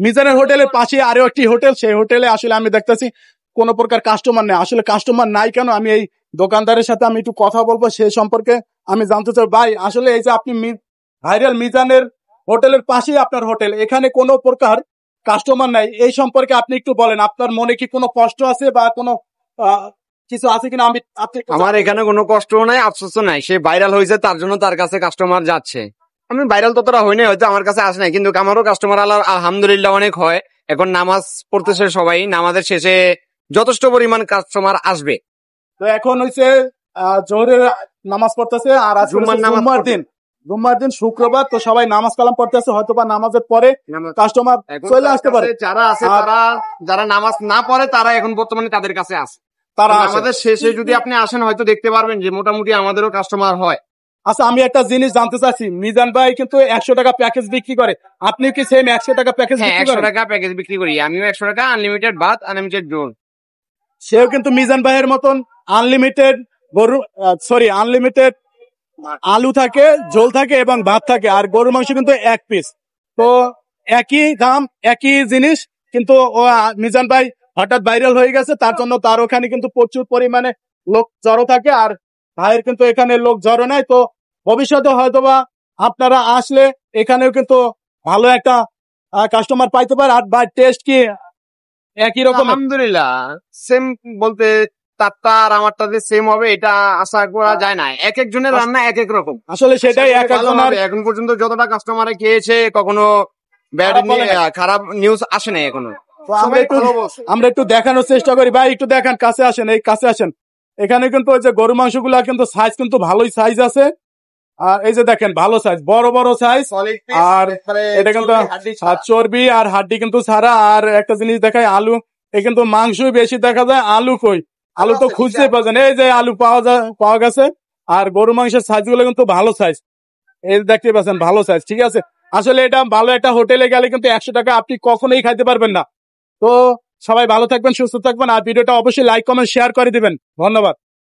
মিজানের হোটেলের পাশে আরো একটি হোটেল, সেই হোটেলে আসলে আমি দেখতেছি কোন প্রকার কাস্টমার নেই। আসলে কাস্টমার নাই কেন, আমি এই দোকানদারের সাথে আমি একটু কথা বলবো, সেই সম্পর্কে আমি জানতে চাই। ভাই আসলে এই যে আপনি ভাইরাল মিজানের হোটেলের পাশেই আপনার হোটেল, এখানে কোনো প্রকার কাস্টমার নাই, এই সম্পর্কে আপনি একটু বলেন। আপনার মনে কি কোনো কষ্ট আছে বা কোনো কিছু আছে কিনা? আমার এখানে কোনো কষ্ট নাই, আফসোস নাই। সে ভাইরাল হয়েছে তার জন্য তার কাছে কাস্টমার যাচ্ছে। আমি ভাইরাল ততটা হয়নি, হয়তো আমার কাছে আসে নাই, কিন্তু আমারও কাস্টমার আলহামদুলিল্লাহ অনেক হয়। এখন নামাজ পড়তেছে সবাই, নামাজের শেষে যথেষ্ট পরিমাণ কাস্টমার আসবে। তো এখন হচ্ছে জোহরের নামাজ পড়তেছে, আর জুম্মার দিন শুক্রবার, তো সবাই নামাজ কালাম পড়তেছে, হয়তো বা নামাজের পরে কাস্টমার চলে আসতে পারে। যারা আছে যারা নামাজ না পড়ে তারা এখন বর্তমানে তাদের কাছে আসে। তারা আমাদের শেষে যদি আপনি আসেন হয়তো দেখতে পারবেন যে মোটামুটি আমাদেরও কাস্টমার হয়। আচ্ছা, আমি একটা জিনিস জানতে চাচ্ছি, মিজান ভাই কিন্তু 100 টাকা প্যাকেজ বিক্রি করে, আপনি কি সেম 100 টাকা প্যাকেজ বিক্রি করেন? 100 টাকা প্যাকেজ বিক্রি করি আমিও, 100 টাকা আনলিমিটেড ভাত, আনলিমিটেড জোর। সেও কিন্তু মিজান ভাইয়ের মতন আনলিমিটেড আনলিমিটেড আলু থাকে, ঝোল থাকে এবং ভাত থাকে, আর গরুর মাংস কিন্তু 1 পিস। তো একই দাম, একই জিনিস, কিন্তু মিজান ভাই হঠাৎ ভাইরাল হয়ে গেছে, তার জন্য তার ওখানে কিন্তু প্রচুর পরিমাণে লোক জড়ো থাকে, আর ভাইয়ের কিন্তু এখানে লোক জড়ো নাই। তো ভবিষ্যতে হয়তোবা আপনারা আসলে এখানেও কিন্তু ভালো একটা কাস্টমার পাইতে পারে। আর ভাই টেস্ট কি একই রকম? আলহামদুলিল্লাহ সেম বলতে তারটা আর আমারটাতে সেম হবে এটা আশা করা যায় না, এক একজনের রান্না এক এক রকম। আসলে সেটাই এখন পর্যন্ত যতটা কাস্টমারে খেয়েছে কখনো খারাপ নিউজ আসে না এখনো। আমরা একটু দেখানোর চেষ্টা করি, ভাই একটু দেখান, কাছে আসেন, এই কাছে আসেন। এখানে কিন্তু ওই যে গরু মাংস গুলা কিন্তু সাইজ কিন্তু ভালোই সাইজ আছে, আর এই যে দেখেন ভালো সাইজ, বড় বড় সাইজ, আর এটা কিন্তু চর্বি আর হাড্ডি কিন্তু ছাড়া। আর একটা জিনিস দেখায়, আলু, এ কিন্তু মাংসই বেশি দেখা যায়, আলু কই? আলু তো খুঁজতেই পাচ্ছেন, এই যে আলু পাওয়া গেছে। আর গরু মাংসের সাইজ গুলো কিন্তু ভালো সাইজ, এই দেখতে পাচ্ছেন ভালো সাইজ, ঠিক আছে। আসলে এটা ভালো একটা হোটেলে গেলে কিন্তু 100 টাকা আপনি কখনোই খাইতে পারবেন না। তো সবাই ভালো থাকবেন, সুস্থ থাকবেন, আর ভিডিওটা অবশ্যই লাইক কমেন্ট শেয়ার করে দিবেন। ধন্যবাদ।